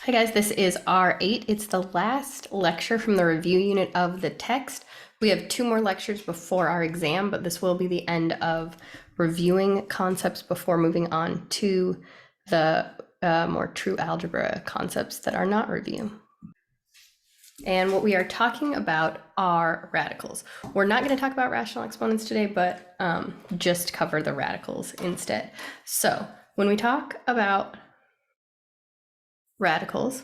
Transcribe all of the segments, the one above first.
Hi guys, this is R8. It's the last lecture from the review unit of the text. We have 2 more lectures before our exam, but this will be the end of reviewing concepts before moving on to the more true algebra concepts that are not review. And what we are talking about are radicals. We're not going to talk about rational exponents today, but just cover the radicals instead. So when we talk about radicals,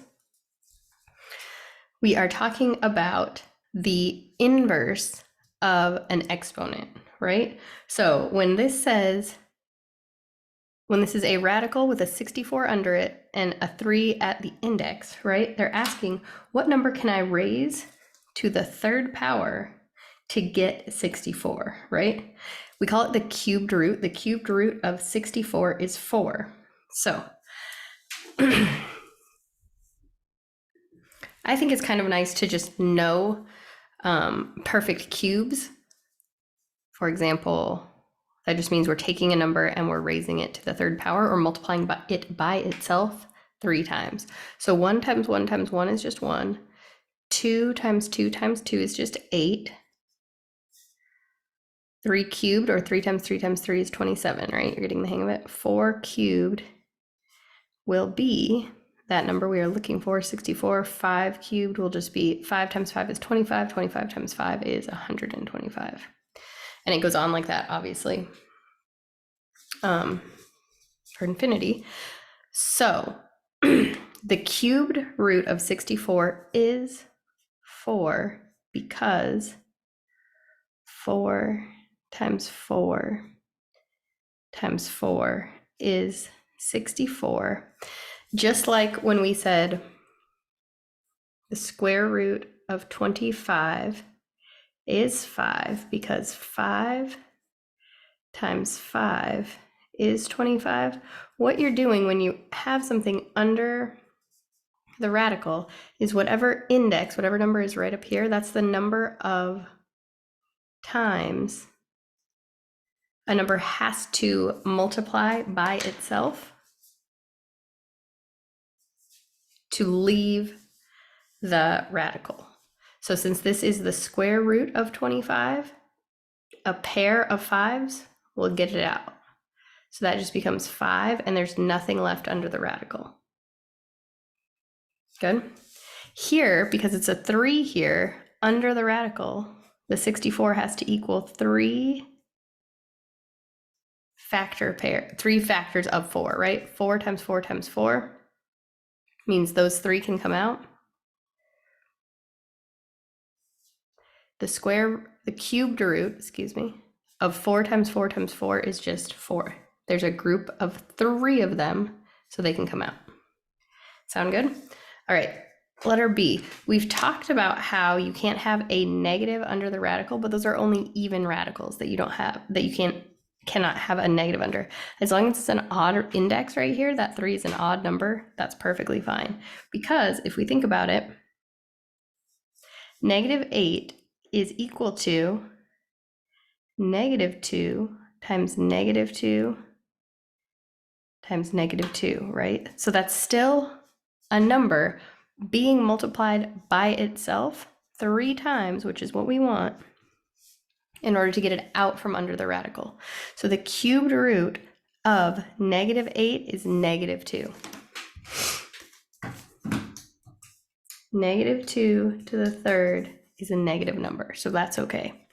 we are talking about the inverse of an exponent, right? So when this is a radical with a 64 under it and a 3 at the index, right? They're asking, what number can I raise to the third power to get 64, right? We call it the cubed root. The cubed root of 64 is 4. So I think it's kind of nice to just know perfect cubes. For example, that just means we're taking a number and we're raising it to the third power or multiplying it by itself 3 times. So 1 times 1 times 1 is just 1. 2 times 2 times 2 is just 8. 3 cubed, or 3 times 3 times 3 is 27, right? You're getting the hang of it. 4 cubed will be that number we are looking for, 64. 5 cubed will just be 5 times 5 is 25. 25 times 5 is 125. And it goes on like that, obviously, for infinity. So the cubed root of 64 is 4 because 4 times 4 times 4 is 64. Just like when we said the square root of 25 is 5 because 5 times 5 is 25. What you're doing when you have something under the radical is whatever index, whatever number is right up here, that's the number of times a number has to multiply by itself to leave the radical. So since this is the square root of 25, a pair of 5s will get it out. So that just becomes 5, and there's nothing left under the radical. Good. Here, because it's a 3 here, under the radical, the 64 has to equal 3 factors of 4, right? 4 times 4 times 4 means those 3 can come out. The cubed root, of 4 times 4 times 4 is just 4. There's a group of 3 of them, so they can come out. Sound good? All right, letter B. We've talked about how you can't have a negative under the radical, but those are only even radicals that you cannot have a negative under. As long as it's an odd index right here, that 3 is an odd number, that's perfectly fine. Because if we think about it, negative 8 is equal to negative 2 times negative 2 times negative 2, right? So that's still a number being multiplied by itself 3 times, which is what we want, in order to get it out from under the radical. So the cubed root of negative 8 is negative 2. Negative 2 to the third is a negative number, so that's okay.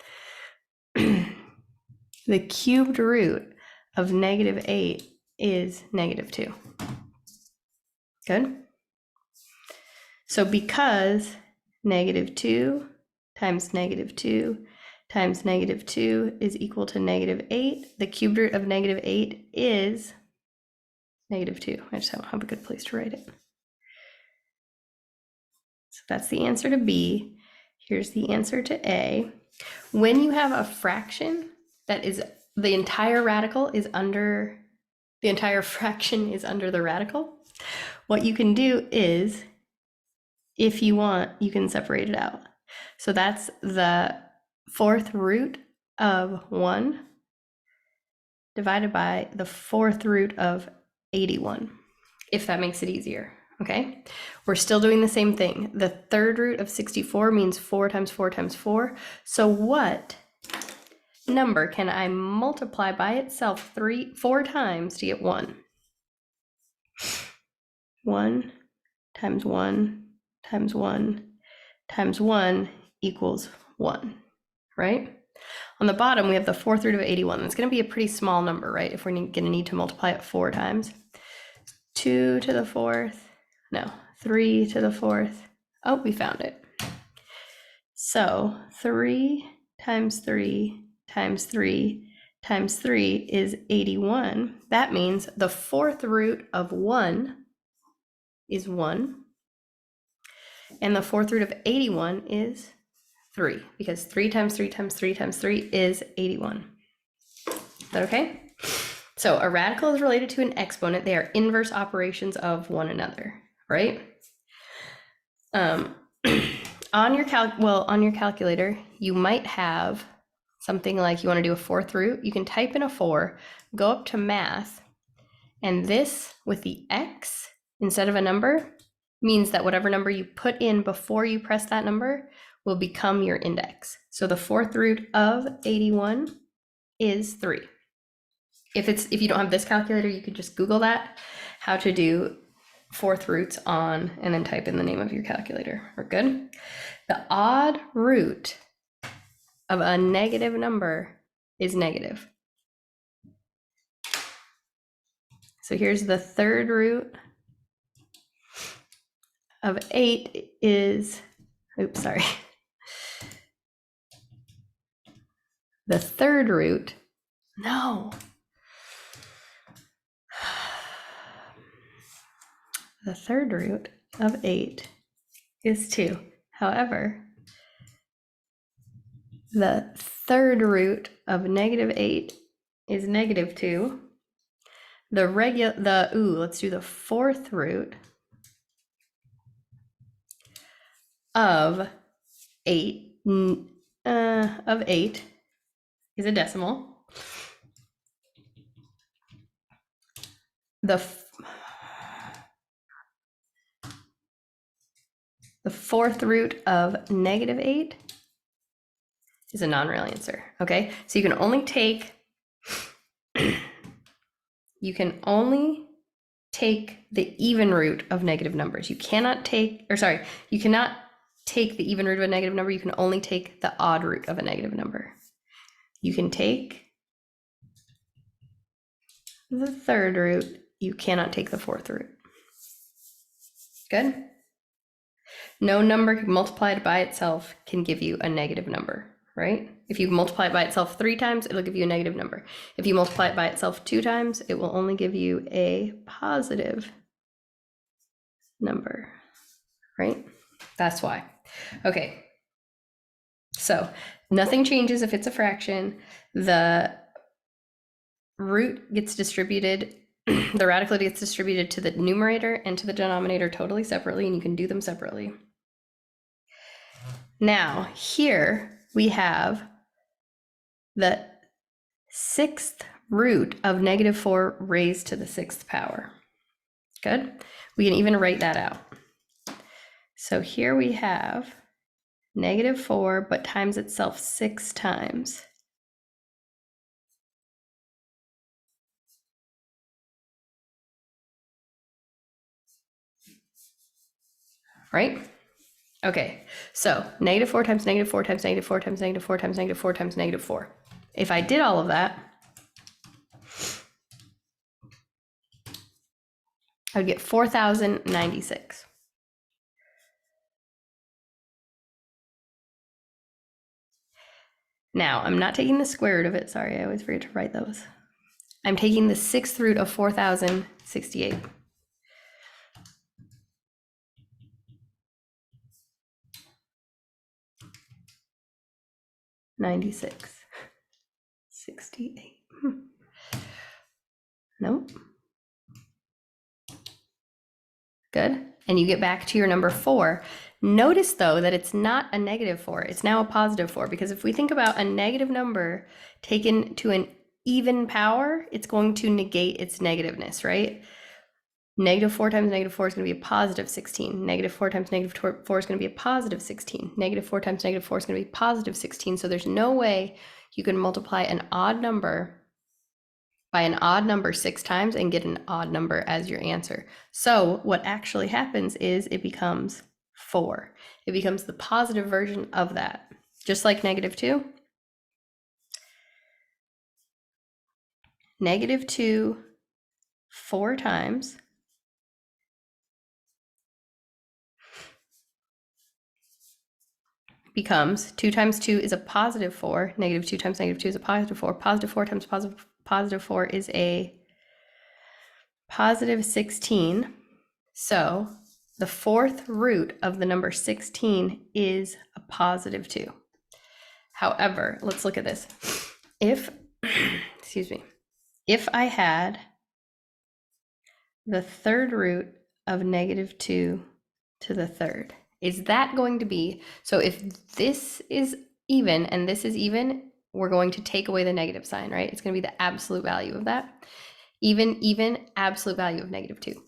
The cubed root of negative 8 is negative 2. Good? So because negative 2 times negative 2 times negative 2 is equal to negative 8, the cubed root of negative 8 is negative 2. I just don't have a good place to write it. So that's the answer to B. Here's the answer to A. When you have a fraction that is the entire fraction is under the radical, what you can do is, if you want, you can separate it out. So that's the fourth root of 1 divided by the fourth root of 81, if that makes it easier. Okay, we're still doing the same thing. The third root of 64 means 4 times 4 times 4. So what number can I multiply by itself 4 times to get 1? 1 times 1 times 1 times 1 equals 1, right? On the bottom, we have the fourth root of 81. That's going to be a pretty small number, right? If we're going to need to multiply it 4 times. 2 to the fourth, no, 3 to the fourth. Oh, we found it. So 3 times 3 times 3 times 3 is 81. That means the fourth root of 1 is 1. And the fourth root of 81 is 3, because 3 times 3 times 3 times 3 is 81. Is that okay? So a radical is related to an exponent. They are inverse operations of one another, right? On your calculator, you might have something like you want to do a fourth root. You can type in a 4, go up to math, and this with the x instead of a number means that whatever number you put in before you press that number will become your index. So the fourth root of 81 is 3. If you don't have this calculator, you could just Google that, how to do fourth roots on, and then type in the name of your calculator. We're good. The odd root of a negative number is negative. So here's the third root of 8 is, oops, sorry. The third root, no. The third root of 8 is 2. However, the third root of negative 8 is negative 2. Let's do the fourth root of 8 is a decimal. The fourth root of negative 8 is a non-real answer, okay? So you can only take the even root of negative numbers. You cannot take the even root of a negative number. You can only take the odd root of a negative number. You can take the third root. You cannot take the fourth root. Good? No number multiplied by itself can give you a negative number, right? If you multiply it by itself 3 times, it'll give you a negative number. If you multiply it by itself 2 times, it will only give you a positive number, right? That's why. Okay. So nothing changes if it's a fraction. The root gets distributed, the radical gets distributed to the numerator and to the denominator totally separately, and you can do them separately. Now, here we have the 6th root of negative 4 raised to the 6th power. Good? We can even write that out. So here we have negative 4, but times itself 6 times. Right? Okay, so negative 4 times negative 4 times negative 4 times negative 4 times negative 4 times negative 4. If I did all of that, I would get 4,096. Now, I'm not taking the square root of it. Sorry, I always forget to write those. I'm taking the 6th root of 4,068. $96. 68. Nope. Good. And you get back to your number 4. Notice though that it's not a negative 4. It's now a positive 4, because if we think about a negative number taken to an even power, it's going to negate its negativeness, right? Negative 4 times negative 4 is going to be a positive 16. Negative 4 times negative 4 is going to be a positive 16. Negative 4 times negative 4 is going to be positive 16. So there's no way you can multiply an odd number by an odd number 6 times and get an odd number as your answer. So what actually happens is it becomes 4. It becomes the positive version of that. Just like negative 2. Negative 2 4 times becomes 2 times 2 is a positive 4. Negative 2 times negative 2 is a positive 4. Positive 4 times positive 4 is a positive 16. So the fourth root of the number 16 is a positive 2. However, let's look at this. If, excuse me, if I had the third root of negative 2 to the third, is that going to be, so if this is even and this is even, we're going to take away the negative sign, right? It's going to be the absolute value of that. Even, absolute value of negative 2.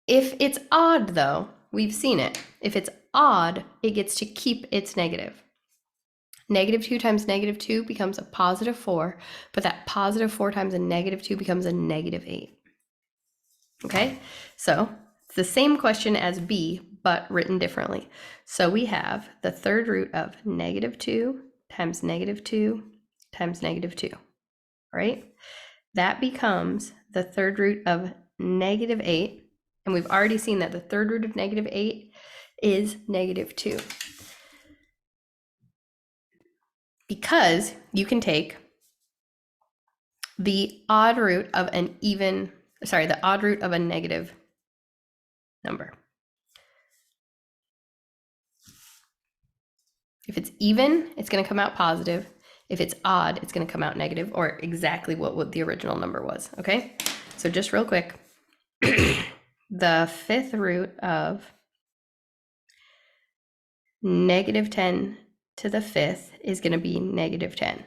If it's odd, though, we've seen it. If it's odd, it gets to keep its negative. Negative 2 times negative 2 becomes a positive 4, but that positive 4 times a negative 2 becomes a negative 8. Okay, so it's the same question as B, but written differently. So we have the third root of negative 2 times negative 2 times negative 2, right? That becomes the third root of negative 8. And we've already seen that the third root of negative 8 is negative 2. Because you can take the odd root of an even, the odd root of a negative number. If it's even, it's going to come out positive. If it's odd, it's going to come out negative, or exactly what the original number was, okay? So just real quick, the fifth root of negative 10 to the fifth is going to be negative 10.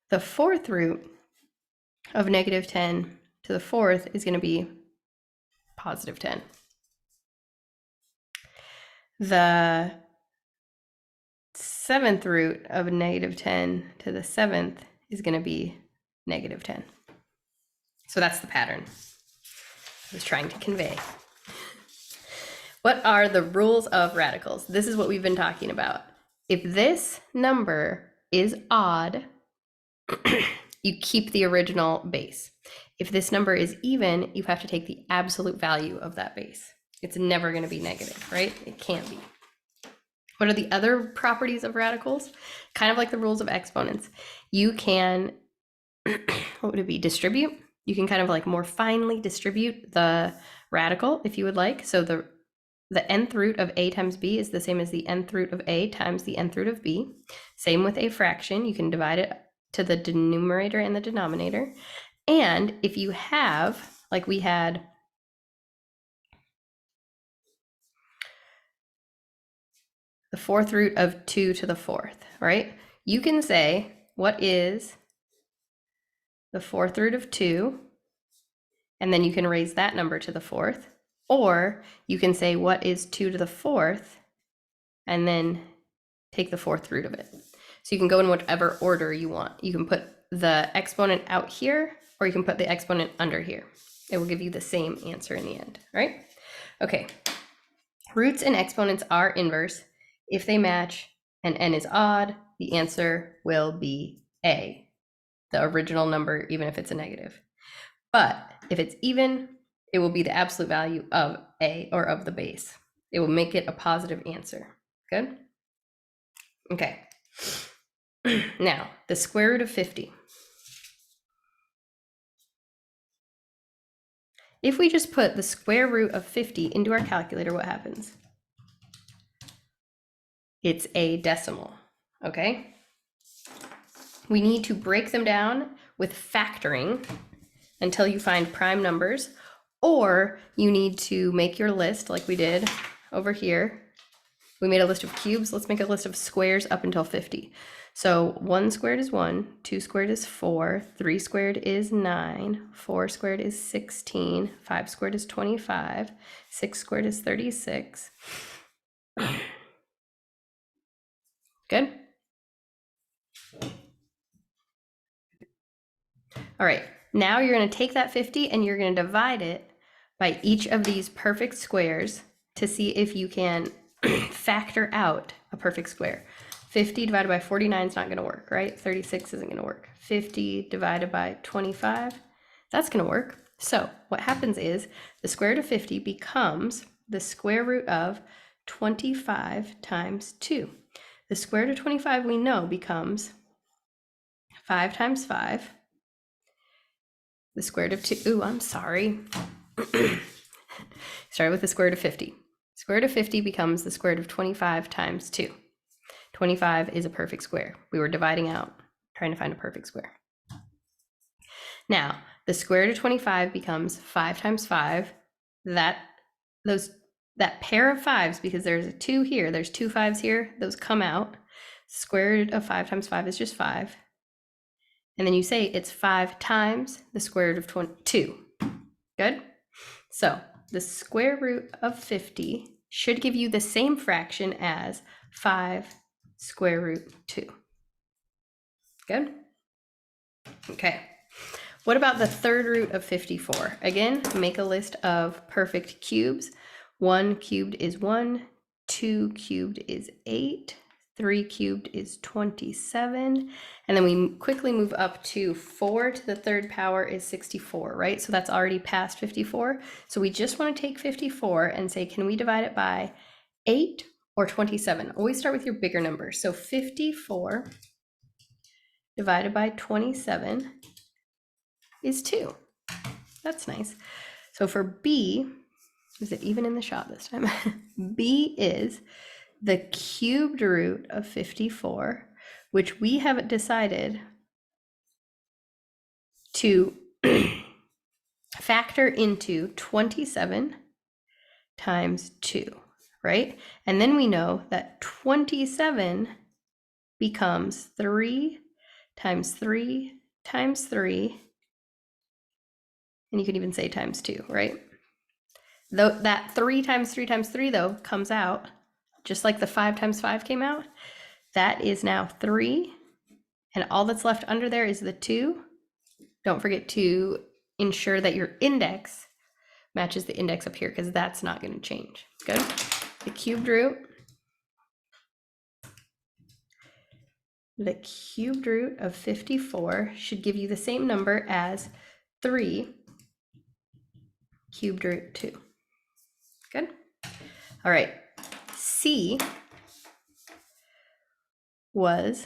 The fourth root of negative 10 to the fourth is going to be positive 10. The seventh root of negative 10 to the seventh is going to be negative 10. So that's the pattern I was trying to convey. What are the rules of radicals? This is what we've been talking about. If this number is odd, you keep the original base. If this number is even, you have to take the absolute value of that base. It's never going to be negative, right? It can't be. What are the other properties of radicals? Kind of like the rules of exponents. You can, what would it be, distribute? You can kind of like more finely distribute the radical if you would like. So the nth root of a times b is the same as the nth root of a times the nth root of b. Same with a fraction. You can divide it to the numerator and the denominator. And if you have, like we had, the fourth root of 2 to the fourth, right? You can say, what is the fourth root of 2? And then you can raise that number to the fourth. Or you can say, what is 2 to the fourth? And then take the fourth root of it. So you can go in whatever order you want. You can put the exponent out here, or you can put the exponent under here. It will give you the same answer in the end, right? Okay, roots and exponents are inverse. If they match and n is odd, the answer will be a, the original number, even if it's a negative. But if it's even, it will be the absolute value of a, or of the base. It will make it a positive answer. Good? Okay. Now, the square root of 50. If we just put the square root of 50 into our calculator, what happens? It's a decimal, okay? We need to break them down with factoring until you find prime numbers, or you need to make your list like we did over here. We made a list of cubes. Let's make a list of squares up until 50. So 1 squared is 1, 2 squared is 4, 3 squared is 9, 4 squared is 16, 5 squared is 25, 6 squared is 36. Good? All right, now you're going to take that 50 and you're going to divide it by each of these perfect squares to see if you can factor out a perfect square. 50 divided by 49 is not going to work, right? 36 isn't going to work. 50 divided by 25, that's going to work. So what happens is the square root of 50 becomes the square root of 25 times 2. The square root of 25 we know becomes 5 times 5. The square root of 2, ooh, I'm sorry. Start with the square root of 50. Square root of 50 becomes the square root of 25 times 2. 25 is a perfect square. We were dividing out, trying to find a perfect square. Now, the square root of 25 becomes 5 times 5. That pair of 5s, because there's a 2 here, there's 2 5s here, those come out. Square root of 5 times 5 is just 5. And then you say it's 5 times the square root of 22. Good? So the square root of 50 should give you the same fraction as 5 square root 2. Good? Okay. What about the third root of 54? Again, make a list of perfect cubes. 1 cubed is 1, 2 cubed is 8, 3 cubed is 27, and then we quickly move up to 4 to the third power is 64, right? So that's already past 54. So we just want to take 54 and say, can we divide it by 8 or 27? Always start with your bigger number. So 54 divided by 27 is 2. That's nice. So for B, is it even in the shop this time? B is the cubed root of 54, which we have decided to factor into 27 times 2, right? And then we know that 27 becomes 3 times 3 times 3, and you could even say times 2, right? Though that 3 times 3 times 3, though, comes out, just like the 5 times 5 came out. That is now 3, and all that's left under there is the 2. Don't forget to ensure that your index matches the index up here, because that's not going to change. Good? The cubed root of 54 should give you the same number as 3 cubed root 2. Good? All right. C was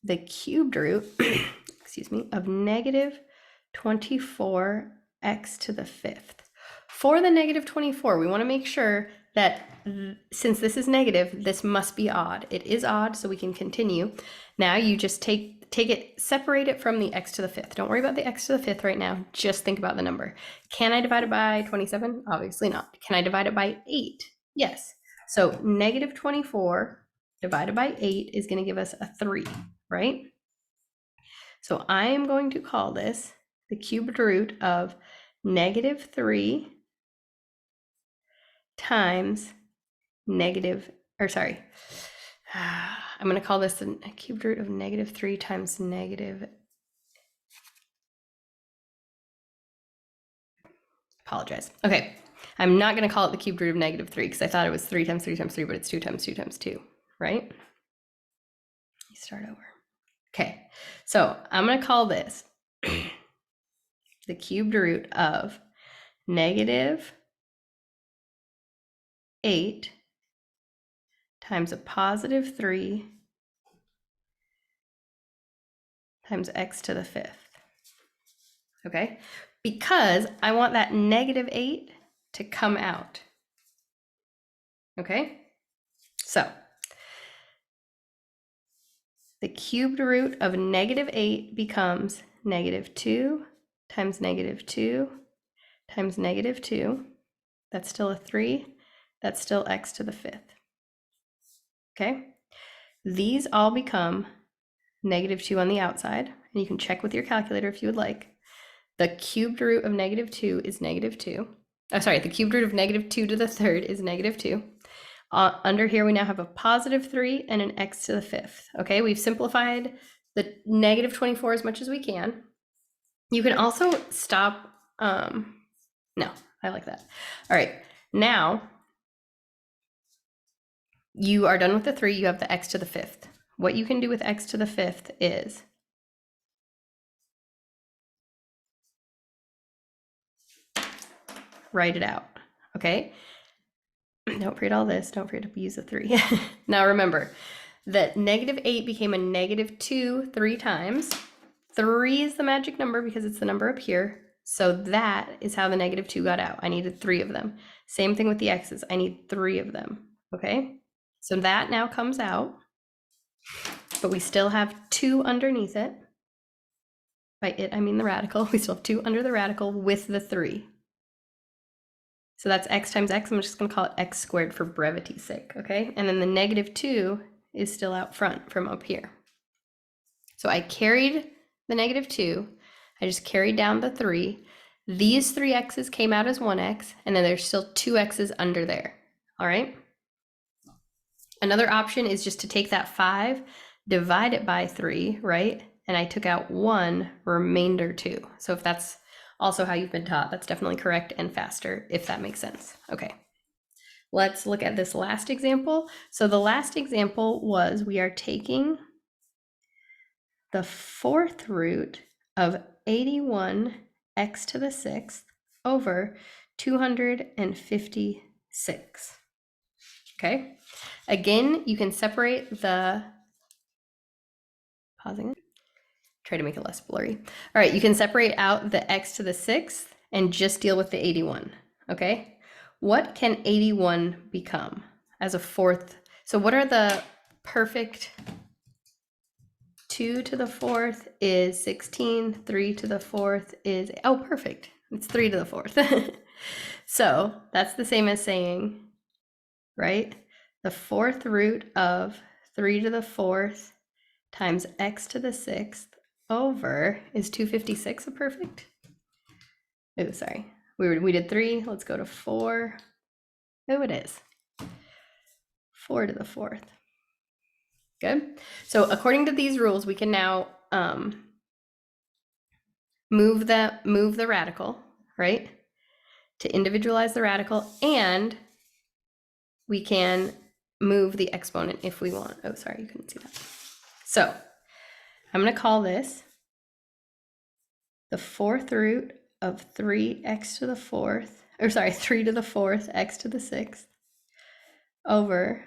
the cubed root, excuse me, of negative 24x to the 5th. For the negative 24, we want to make sure that since this is negative, this must be odd. It is odd, so we can continue. Now you just take it, separate it from the x to the 5th. Don't worry about the x to the 5th right now. Just think about the number. Can I divide it by 27? Obviously not. Can I divide it by 8? Yes. So negative 24 divided by 8 is going to give us a 3, right? So I am going to call this the cubed root of negative 3 times negative, or sorry, I'm going to call this the cubed root of negative 3 times negative, apologize. Okay, I'm not going to call it the cubed root of negative 3 because I thought it was 3 times 3 times 3, but it's 2 times 2 times 2, right? Let me start over. Okay, so I'm going to call this the cubed root of negative 8 times a positive 3 times x to the 5th. Okay, because I want that negative 8 to come out. Okay, so the cubed root of negative 8 becomes negative 2 times negative 2 times negative 2. That's still a 3. That's still x to the 5th. Okay, these all become -2 on the outside, and you can check with your calculator if you would like. The cubed root of -2 is -2. Oh, sorry, the cubed root of -2 to the third is -2. Under here, we now have a +3 and an x to the fifth. Okay, we've simplified the -24 as much as we can. You can also stop. No, I like that. All right, now you are done with the 3. You have the x to the fifth. What you can do with x to the fifth is write it out. Okay. Don't forget all this. Don't forget to use a 3. Now remember that -8 became a -2 3 times. 3 is the magic number because it's the number up here. So that is how the -2 got out. I needed 3 of them. Same thing with the x's. I need 3 of them. Okay? So that now comes out, but we still have 2 underneath it. By it, I mean the radical. We still have 2 under the radical with the 3. So that's x times x. I'm just going to call it x squared for brevity's sake, okay? And then the -2 is still out front from up here. So I carried the -2. I just carried down the 3. These 3 x's came out as 1x, and then there's still 2 x's under there, all right? Another option is just to take that 5, divide it by 3, right? And I took out 1, remainder 2. So if that's also how you've been taught, that's definitely correct and faster, if that makes sense. Okay, let's look at this last example. So the last example was we are taking the 4th root of 81x to the 6th over 256. Okay, again, you can separate the, pausing it, try to make it less blurry. All right, you can separate out the x to the 6th and just deal with the 81, okay? What can 81 become as a 4th? So what are the perfect? 2 to the 4th is 16, 3 to the 4th is, oh, perfect. It's 3 to the 4th. So that's the same as saying, right? The 4th root of 3 to the 4th times x to the 6th over, is 256 a perfect? Oh, sorry. We did 3. Let's go to 4. Oh, it is. 4 to the 4th. Good. So according to these rules, we can now move the radical, right? To individualize the radical, and we can move the exponent if we want. Oh, sorry, you couldn't see that. So I'm going to call this the 4th root of 3x to the 4th, or sorry, 3 to the 4th, x to the 6th, over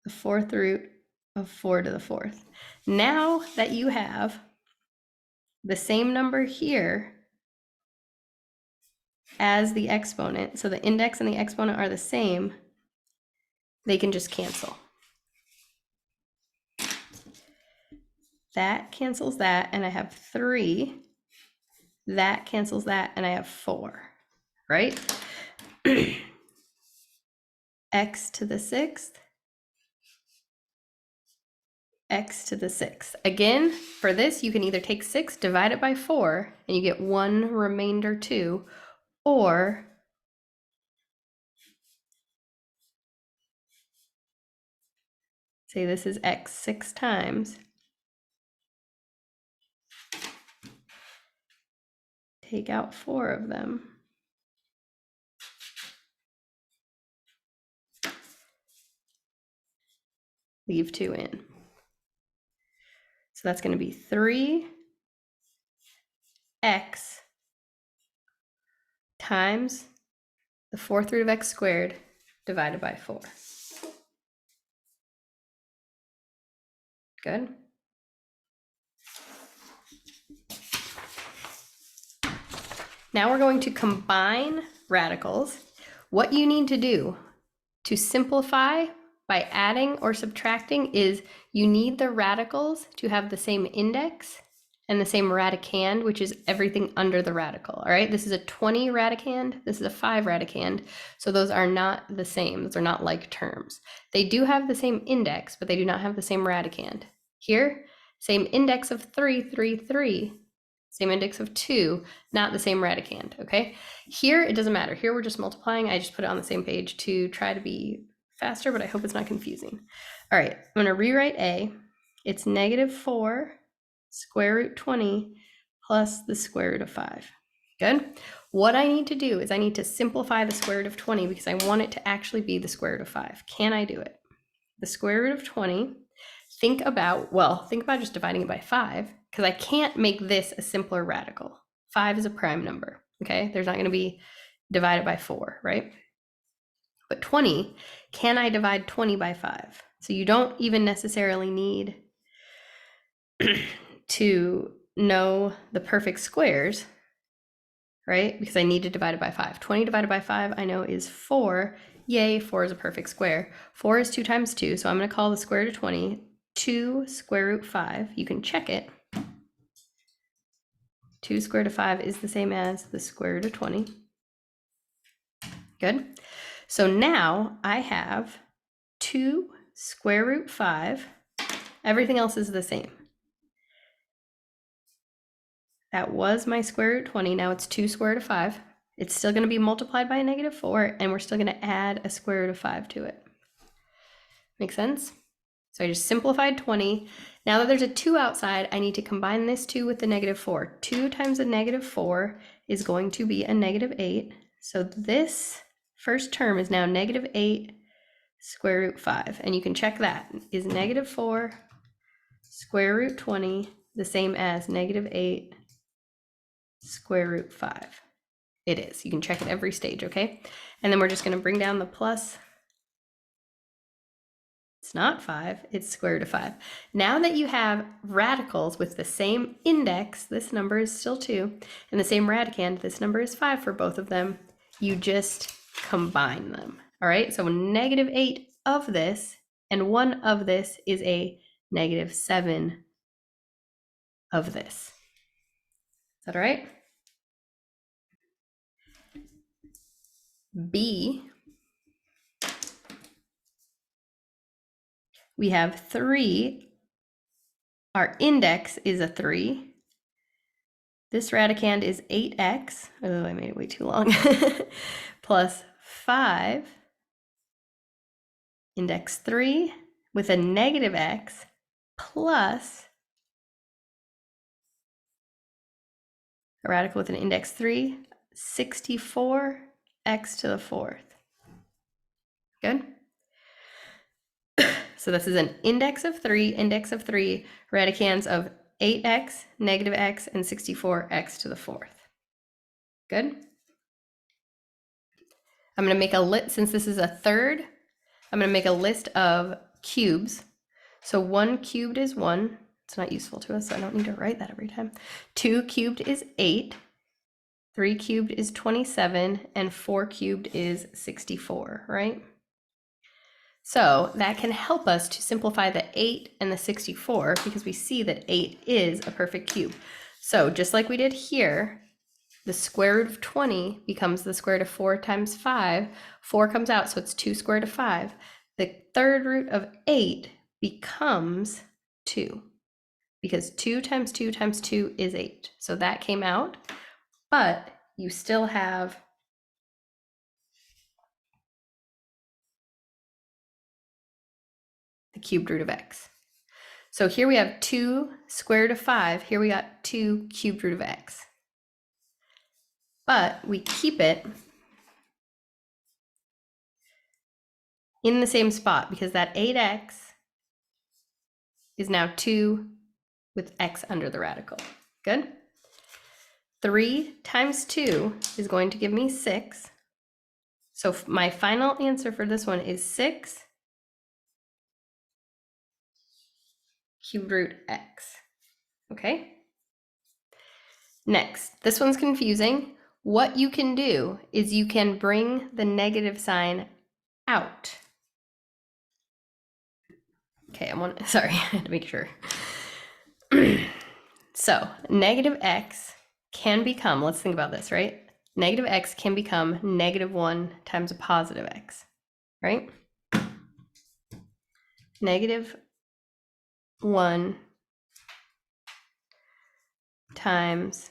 the 4th root of 4 to the 4th. Now that you have the same number here as the exponent, so the index and the exponent are the same, they can just cancel. That cancels that, and I have 3. That cancels that, and I have 4, right? X to the 6th, x to the 6th. Again, for this, you can either take 6, divide it by 4, and you get 1 remainder 2, or say this is x 6 times. Take out 4 of them. Leave 2 in. So that's going to be 3x times the 4th root of x squared divided by 4. Good. Now we're going to combine radicals. What you need to do to simplify by adding or subtracting is you need the radicals to have the same index and the same radicand, which is everything under the radical, all right? This is a 20 radicand, this is a 5 radicand, so those are not the same. Those are not like terms. They do have the same index, but they do not have the same radicand. Here, Same index of 3, 3, 3. Same index of 2, not the same radicand, okay? Here, it doesn't matter. Here, we're just multiplying. I just put it on the same page to try to be faster, but I hope it's not confusing. All right, I'm going to rewrite A. It's -4 square root 20 plus the square root of 5. Good? What I need to do is I need to simplify the square root of 20 because I want it to actually be the square root of 5. Can I do it? The square root of 20, think about just dividing it by 5, because I can't make this a simpler radical. 5 is a prime number, okay? There's not going to be divided by 4, right? But 20, can I divide 20 by 5? So you don't even necessarily need to know the perfect squares, right? Because I need to divide it by 5. 20 divided by 5, I know, is 4. Yay, 4 is a perfect square. 4 is 2 times 2, so I'm going to call the square root of 20 2 square root 5. You can check it. 2 square root of 5 is the same as the square root of 20. Good. So now I have 2 square root 5. Everything else is the same. That was my square root 20. Now it's 2 square root of 5. It's still going to be multiplied by a -4, and we're still going to add a square root of 5 to it. Make sense? So I just simplified 20. Now that there's a 2 outside, I need to combine this 2 with the -4. 2 times a -4 is going to be a -8. So this first term is now -8 square root 5. And you can check that. Is -4 square root 20 the same as -8 square root 5? It is. You can check at every stage, okay? And then we're just going to bring down the plus. It's not 5, it's square root of 5. Now that you have radicals with the same index, this number is still 2, and the same radicand, this number is 5 for both of them, you just combine them. All right, so -8 of this and 1 of this is a -7 of this. Is that all right? B, we have 3. Our index is a 3. This radicand is 8x. Oh, I made it way too long. Plus 5, index 3, with a -x, plus a radical with an index 3, 64x to the 4th. Good? So this is an index of 3, radicands of 8x, -x, and 64x to the 4th. Good? I'm going to make a list, since this is a third, I'm going to make a list of cubes. So 1 cubed is 1. It's not useful to us, so I don't need to write that every time. 2 cubed is 8. 3 cubed is 27, and 4 cubed is 64, right? So that can help us to simplify the 8 and the 64 because we see that 8 is a perfect cube. So just like we did here, the square root of 20 becomes the square root of 4 times 5. 4 comes out, so it's 2 square root of 5. The third root of 8 becomes 2 because 2 times 2 times 2 is 8. So that came out, but you still have the cubed root of x. So here we have 2 square root of 5. Here we got 2 cubed root of x. But we keep it in the same spot because that 8x is now 2 with x under the radical. Good? 3 times 2 is going to give me 6. So my final answer for this one is 6 cubed root x. Okay? Next, this one's confusing. What you can do is you can bring the negative sign out. Okay, sorry, I had to make sure. So negative x can become, let's think about this, right? Negative x can become -1 times a positive x, right? -1 times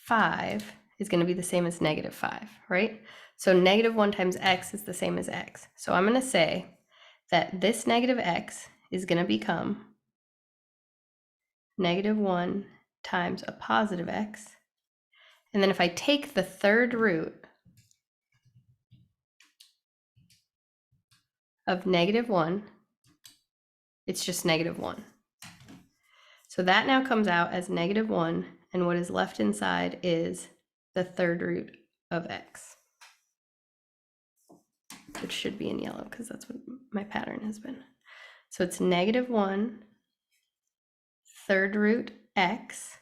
5 is going to be the same as negative 5, right? So negative 1 times x is the same as x. So I'm going to say that this negative x is going to become negative 1 times a positive x. And then if I take the third root of negative 1, it's just negative 1. So that now comes out as negative 1, and what is left inside is the third root of x, which should be in yellow because that's what my pattern has been. So it's negative 1 third root x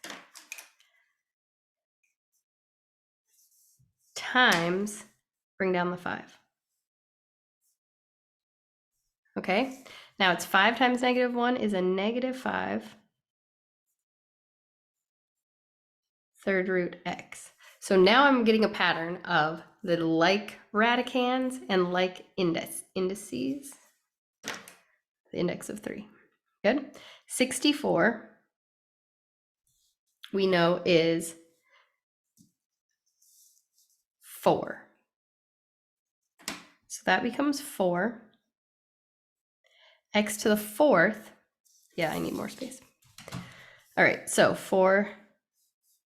times, bring down the 5. Okay, now it's 5 times negative 1 is a negative 5 third root x. So now I'm getting a pattern of the like radicands and like indices, the index of 3. Good. 64 we know is 4. So that becomes 4. X to the 4th, yeah, I need more space. All right, so for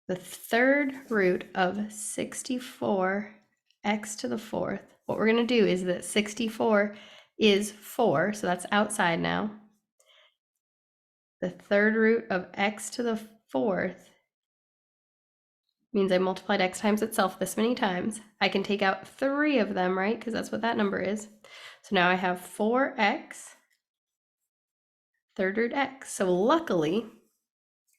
the third root of 64, x to the 4th, what we're going to do is that 64 is 4, so that's outside now. The third root of x to the 4th means I multiplied x times itself this many times. I can take out 3 of them, right? Because that's what that number is. So now I have 4x third root x. So luckily,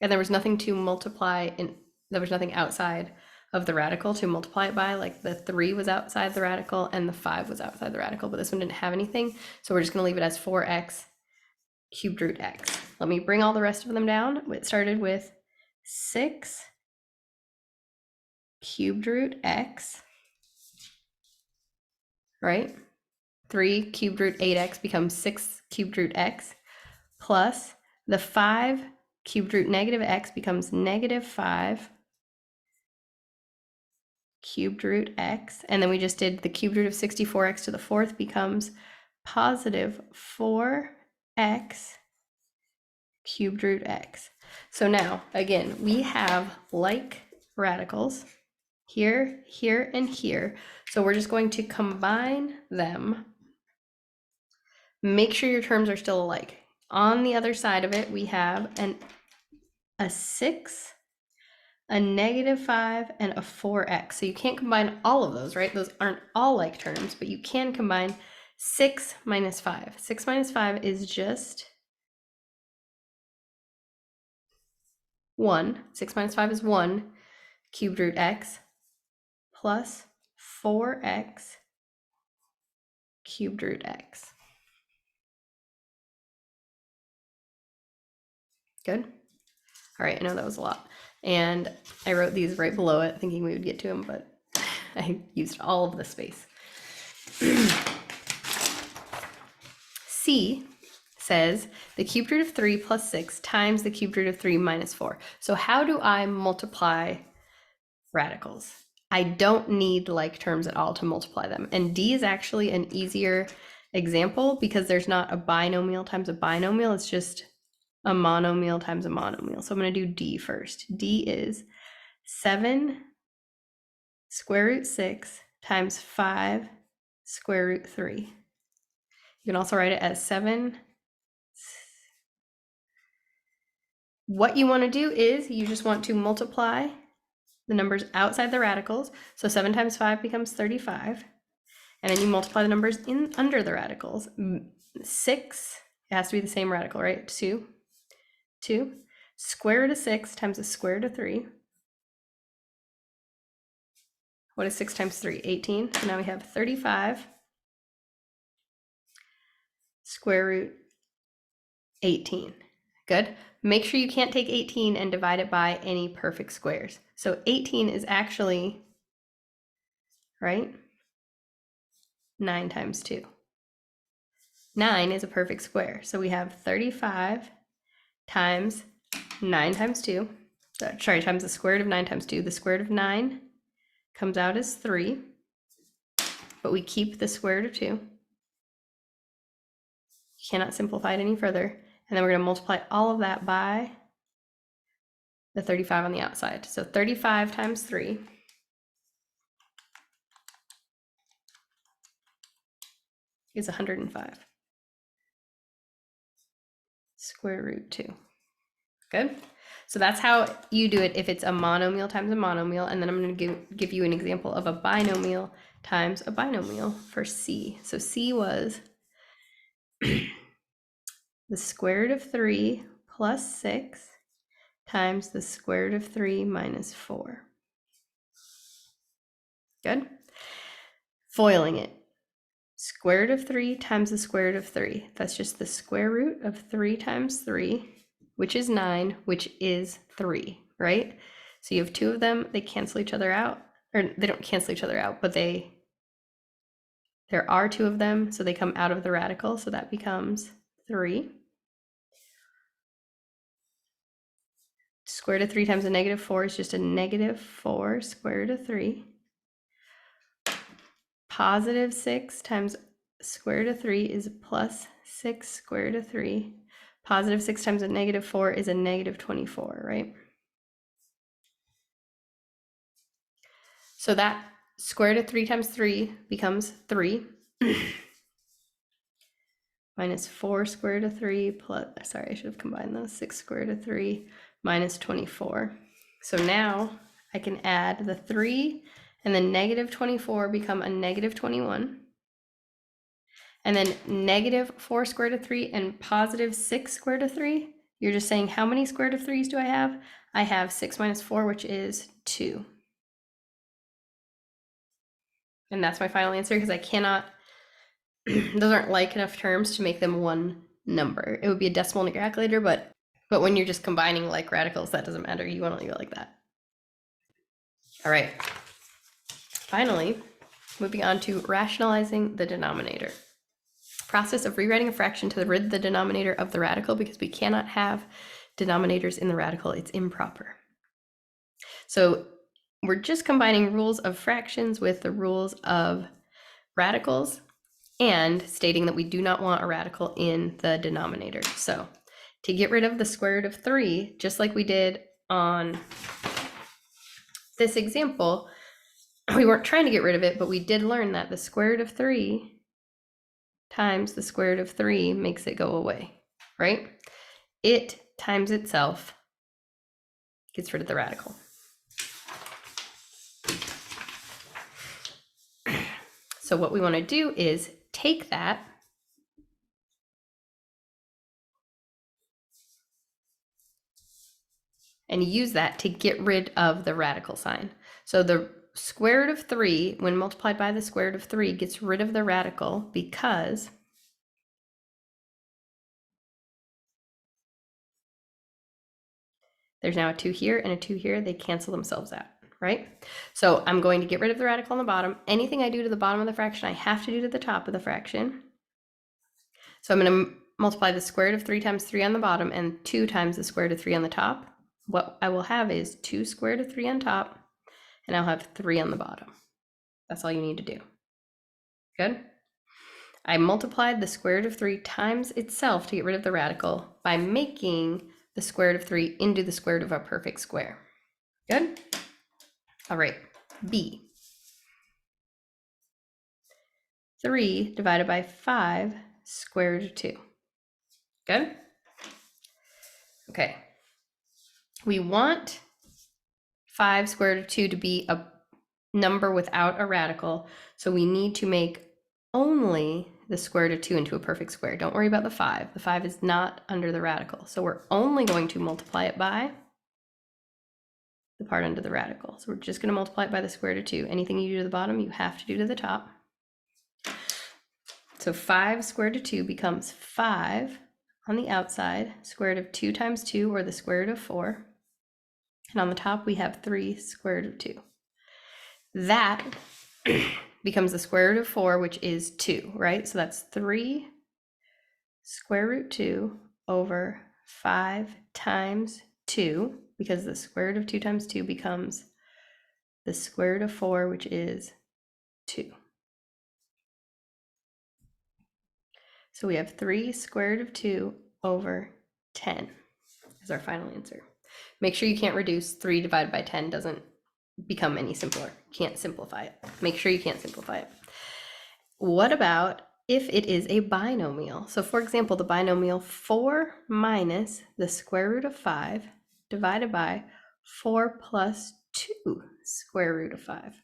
and there was nothing to multiply in, there was nothing outside of the radical to multiply it by, like the 3 was outside the radical and the 5 was outside the radical, but this one didn't have anything. So we're just gonna leave it as 4x cubed root x. Let me bring all the rest of them down. It started with 6 cubed root x, right? 3 cubed root 8x becomes 6 cubed root x, plus the 5 cubed root negative x becomes negative 5 cubed root x, and then we just did the cubed root of 64x to the 4th becomes positive 4x cubed root x. So now, again, we have like radicals here, here, and here. So we're just going to combine them. Make sure your terms are still alike. On the other side of it, we have a 6, a negative 5, and a 4x. So you can't combine all of those, right? Those aren't all like terms, but you can combine 6 minus 5. 6 minus 5 is just 1. 6 minus 5 is 1 cubed root x plus 4x cubed root x. Good? All right, I know that was a lot. And I wrote these right below it thinking we would get to them, but I used all of the space. C says the cubed root of 3 plus 6 times the cubed root of 3 minus 4. So how do I multiply radicals? I don't need like terms at all to multiply them. And D is actually an easier example because there's not a binomial times a binomial. It's just a monomial times a monomial. So I'm going to do D first. D is 7 square root 6 times 5 square root 3. You can also write it as 7. What you want to do is you just want to multiply the numbers outside the radicals. So 7 times 5 becomes 35. And then you multiply the numbers in under the radicals. 6, it has to be the same radical, right? 2. Square root of 6 times the square root of 3. What is 6 times 3? 18. So now we have 35 square root 18. Good. Make sure you can't take 18 and divide it by any perfect squares. So 18 is actually, right? 9 times 2. 9 is a perfect square. So we have 35 times 9 times 2. times the square root of 9 times 2. The square root of 9 comes out as 3, but we keep the square root of 2. You cannot simplify it any further. And then we're going to multiply all of that by the 35 on the outside. So 35 times 3 is 105. Square root 2. Good. So that's how you do it if it's a monomial times a monomial. And then I'm going to give you an example of a binomial times a binomial for C. So C was the square root of 3 plus 6 times the square root of 3 minus 4. Good. Foiling it. Square root of 3 times the square root of 3. That's just the square root of 3 times 3, which is 9, which is 3, right? So you have two of them, they cancel each other out, or they don't cancel each other out, but there are two of them, so they come out of the radical, so that becomes 3. Square root of 3 times a negative 4 is just a negative 4 square root of 3. Positive 6 times square root of 3 is plus 6 square root of 3. Positive 6 times a negative 4 is a negative 24, right? So that square root of 3 times 3 becomes 3. Minus 4 square root of 3 plus, sorry, I should have combined those, 6 square root of 3 minus 24. So now I can add the 3 and the negative 24 become a negative 21. And then negative 4 square root of 3 and positive 6 square root of 3. You're just saying, how many square root of 3s do I have? I have 6 minus 4, which is 2. And that's my final answer because I cannot, those aren't like enough terms to make them one number. It would be a decimal in your calculator, but when you're just combining like radicals, that doesn't matter. You want to leave it like that. All right. Finally, moving on to rationalizing the denominator. Process of rewriting a fraction to rid the denominator of the radical, because we cannot have denominators in the radical. It's improper. So we're just combining rules of fractions with the rules of radicals and stating that we do not want a radical in the denominator. So to get rid of the square root of 3, just like we did on this example, we weren't trying to get rid of it, but we did learn that the square root of 3 times the square root of 3 makes it go away, right? It times itself gets rid of the radical. So what we want to do is take that and use that to get rid of the radical sign. So the square root of 3, when multiplied by the square root of 3, gets rid of the radical because there's now a 2 here and a 2 here. They cancel themselves out, right? So I'm going to get rid of the radical on the bottom. Anything I do to the bottom of the fraction, I have to do to the top of the fraction. So I'm going to multiply the square root of 3 times 3 on the bottom and 2 times the square root of 3 on the top. What I will have is 2 square root of 3 on top, and I'll have 3 on the bottom. That's all you need to do. Good? I multiplied the square root of 3 times itself to get rid of the radical by making the square root of 3 into the square root of a perfect square. Good? All right, B. 3 divided by 5 square root of 2. Good? Okay. We want 5 square root of 2 to be a number without a radical, so we need to make only the square root of 2 into a perfect square. Don't worry about the 5. The 5 is not under the radical, so we're only going to multiply it by the part under the radical. So we're just going to multiply it by the square root of 2. Anything you do to the bottom, you have to do to the top. So 5 square root of 2 becomes 5 on the outside, square root of 2 times 2, or the square root of 4. And on the top, we have 3 square root of 2. That becomes the square root of 4, which is 2, right? So that's 3 square root 2 over 5 times 2. because the square root of 2 times 2 becomes the square root of 4, which is 2. So we have 3 square root of 2 over 10 is our final answer. Make sure you can't reduce. 3 divided by 10 doesn't become any simpler. Can't simplify it. Make sure you can't simplify it. What about if it is a binomial? So for example, the binomial 4 minus the square root of 5 divided by 4 plus 2 square root of 5.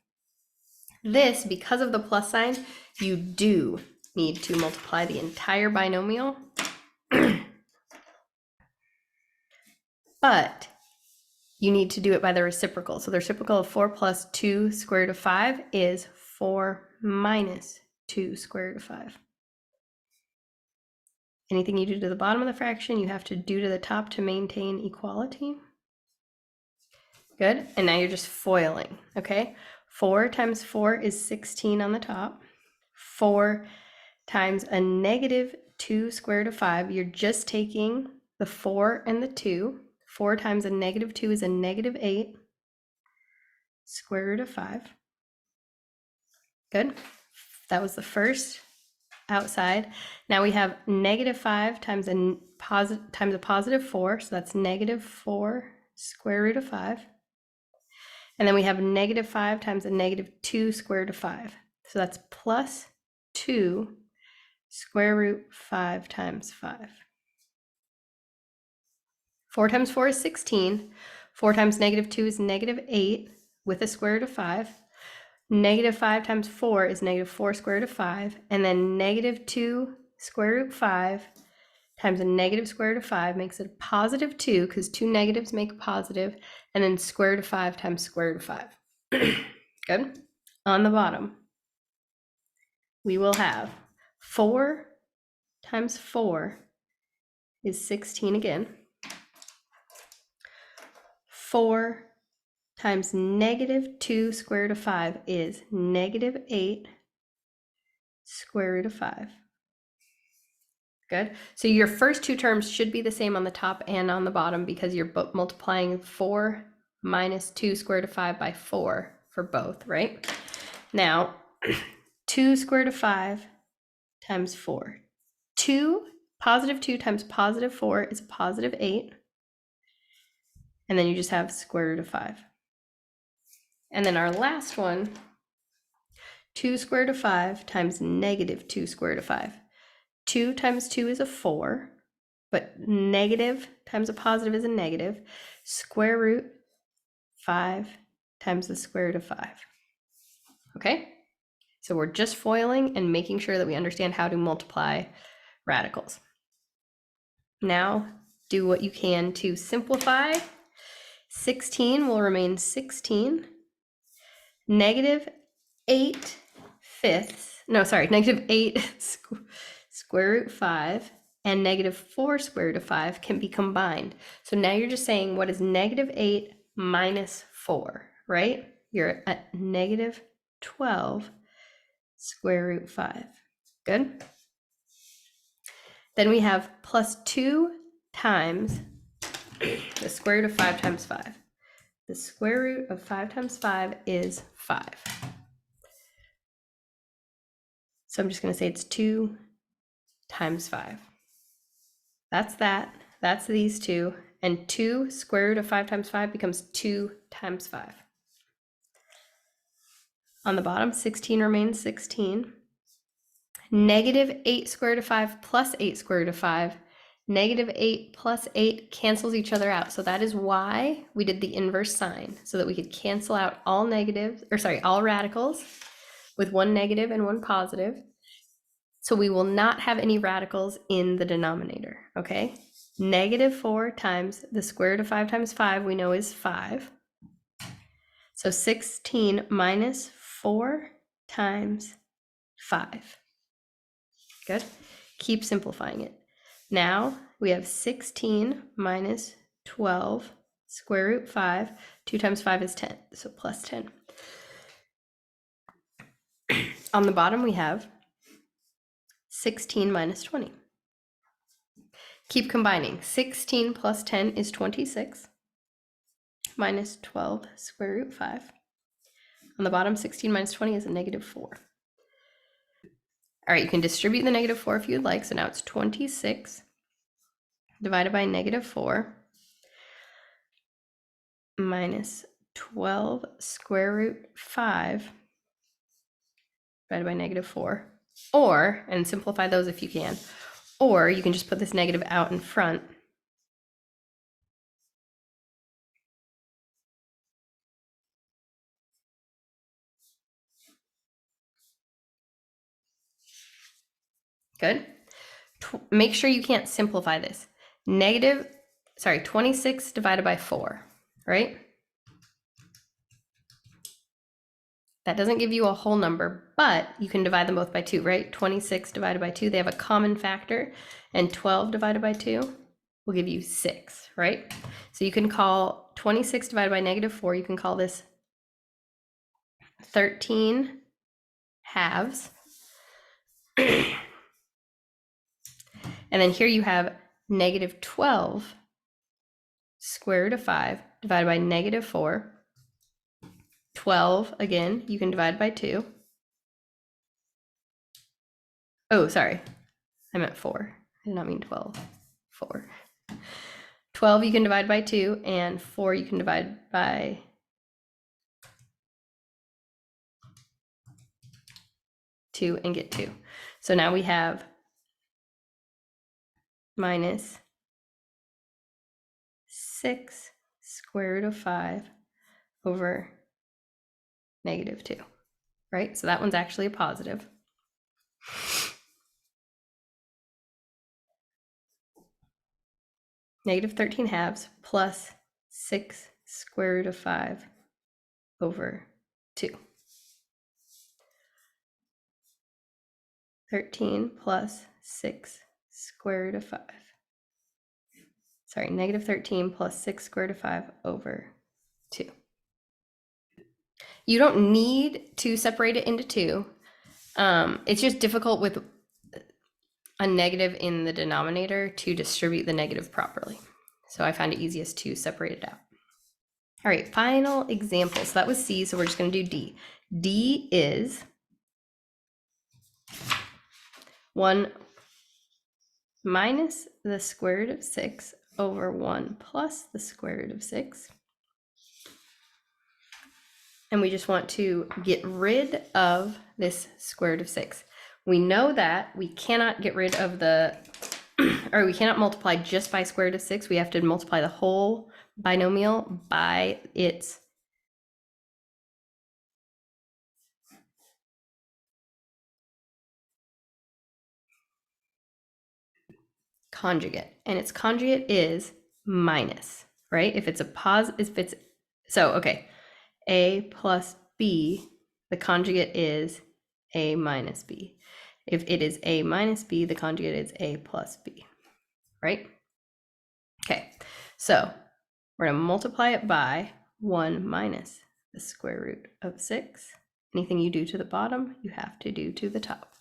This, because of the plus sign, you do need to multiply the entire binomial, but you need to do it by the reciprocal. So the reciprocal of 4 plus 2 square root of 5 is 4 minus 2 square root of 5. Anything you do to the bottom of the fraction, you have to do to the top to maintain equality. Good, and now you're just foiling, okay? 4 times 4 is 16 on the top. 4 times a negative 2 square root of 5, you're just taking the 4 and the 2. 4 times a negative 2 is a negative 8 square root of 5. Good, that was the first outside. Now we have negative 5 times a positive 4, so that's negative 4 square root of 5. And then we have negative 5 times a negative 2 square root of 5. So that's plus 2 square root 5 times 5. 4 times 4 is 16. 4 times negative 2 is negative 8 with a square root of 5. Negative 5 times 4 is negative 4 square root of 5. And then negative 2 square root 5 times a negative square root of 5 makes it a positive 2, because 2 negatives make a positive, and then square root of 5 times square root of 5. Good. On the bottom, we will have 4 times 4 is 16 again. 4 times negative 2 square root of 5 is negative 8 square root of 5. Good. So your first two terms should be the same on the top and on the bottom, because you're multiplying 4 minus 2 square root of 5 by 4 for both, right? Now, 2 square root of 5 times 4. positive 2 times positive 4 is positive 8. And then you just have square root of 5. And then our last one, 2 square root of 5 times negative 2 square root of 5. 2 times 2 is a 4, but negative times a positive is a negative. Square root 5 times the square root of 5. Okay? So we're just foiling and making sure that we understand how to multiply radicals. Now, do what you can to simplify. 16 will remain 16. Negative 8 fifths, negative 8 square root 5 and negative 4 square root of 5 can be combined. So now you're just saying, what is negative 8 minus 4, right? You're at negative 12 square root 5. Good. Then we have plus 2 times the square root of 5 times 5. The square root of 5 times 5 is 5. So I'm just going to say it's 2 times 5. That's that. That's these two. And 2 square root of 5 times 5 becomes 2 times 5. On the bottom, 16 remains 16. Negative 8 square root of 5 plus 8 square root of 5. Negative 8 plus 8 cancels each other out. So that is why we did the inverse sign, so that we could cancel out all radicals with one negative and one positive. So we will not have any radicals in the denominator, okay? Negative 4 times the square root of 5 times 5 we know is 5. So 16 minus 4 times 5. Good. Keep simplifying it. Now we have 16 minus 12 square root 5. 2 times 5 is 10, so plus 10. On the bottom we have 16 minus 20. Keep combining. 16 plus 10 is 26. minus 12 square root 5. On the bottom, 16 minus 20 is a negative 4. All right, you can distribute the negative 4 if you'd like. So now it's 26 divided by negative 4 minus 12 square root 5 divided by negative 4. Or, and simplify those if you can, or you can just put this negative out in front. Good. Make sure you can't simplify this. 26 divided by 4, right? That doesn't give you a whole number, but you can divide them both by 2, right? 26 divided by 2, they have a common factor, and 12 divided by 2 will give you 6, right? So you can call 26 divided by negative 4, you can call this 13 halves. And then here you have negative 12 square root of 5 divided by negative 4. 12, again, you can divide by 2. Oh, sorry. I meant 4. I did not mean 12. 4. 12 you can divide by 2, and 4 you can divide by 2 and get 2. So now we have minus 6 square root of 5 over negative 2, right? So that one's actually a positive. Negative 13 halves plus 6 square root of 5 over 2. 13 plus 6 square root of 5. Sorry, negative 13 plus 6 square root of 5 over 2. You don't need to separate it into 2. It's just difficult with a negative in the denominator to distribute the negative properly. So I find it easiest to separate it out. All right, final example. So that was C, so we're just going to do D. D is 1 minus the square root of 6 over 1 plus the square root of 6. And we just want to get rid of this square root of 6. We know that we cannot get rid of the, or we cannot multiply just by square root of 6. We have to multiply the whole binomial by its conjugate. And its conjugate is minus, right? If it's okay, A plus B, the conjugate is A minus B. If it is A minus B, the conjugate is A plus B, right? Okay, so we're going to multiply it by 1 minus the square root of 6. Anything you do to the bottom, you have to do to the top.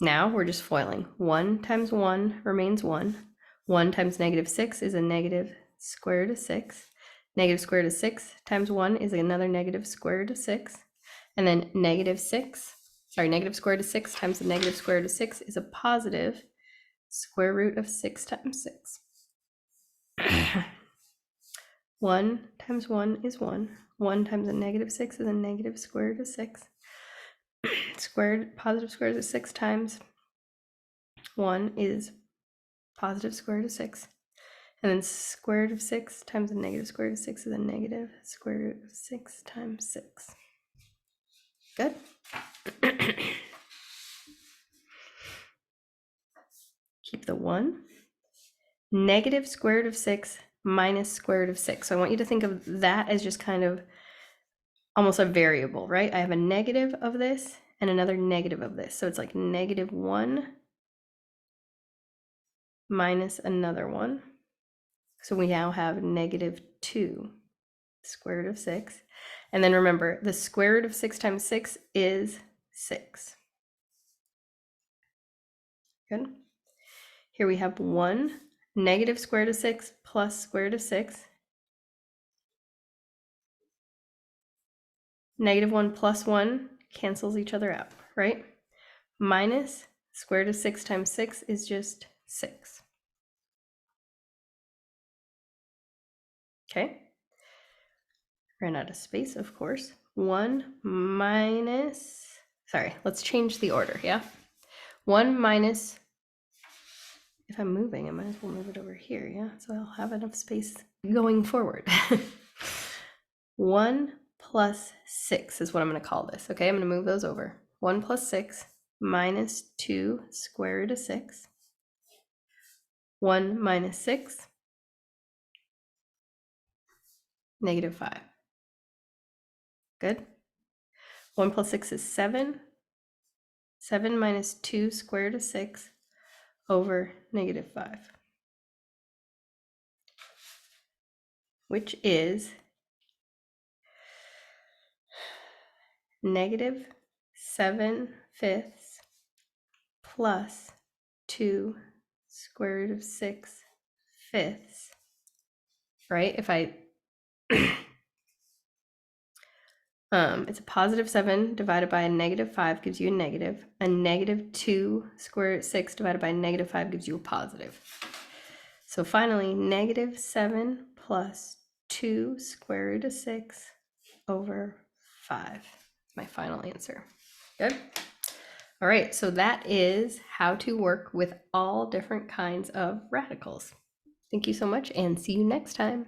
Now we're just foiling. 1 times 1 remains 1. 1 times negative 6 is a negative square root of 6. Negative square root of 6 times 1 is another negative square root of 6. And then negative square root of 6 times the negative square root of 6 is a positive square root of 6 times 6. 1 times 1 is 1. 1 times a negative 6 is a negative square root of 6. Positive square root of 6 times 1 is positive square root of 6. And then square root of 6 times a negative square root of 6 is a negative square root of 6 times 6. Good? Keep the 1. Negative square root of 6 minus square root of 6. So I want you to think of that as just kind of almost a variable, right? I have a negative of this and another negative of this. So it's like negative 1 minus another 1. So we now have negative 2 square root of 6. And then remember, the square root of 6 times 6 is 6. Good. Here we have 1 Negative square root of 6 plus square root of 6. Negative 1 plus 1 cancels each other out, right? Minus square root of 6 times 6 is just 6. Okay. Ran out of space, of course. 1 minus, sorry, let's change the order, yeah? 1 minus, if I'm moving, I might as well move it over here, yeah? So I'll have enough space going forward. 1 plus 6 is what I'm going to call this, okay? I'm going to move those over. 1 plus 6 minus 2 square root of 6. 1 minus 6, negative 5. Good. 1 plus 6 is 7. 7 minus 2 square root of 6 over negative 5, which is negative 7/5 plus 2 square root of 6/5, right? If I it's a positive 7 divided by a negative 5 gives you a negative. A negative 2 square root of 6 divided by negative 5 gives you a positive. So finally, negative 7 plus 2 square root of 6 over 5 is my final answer. Good. All right, so that is how to work with all different kinds of radicals. Thank you so much and see you next time.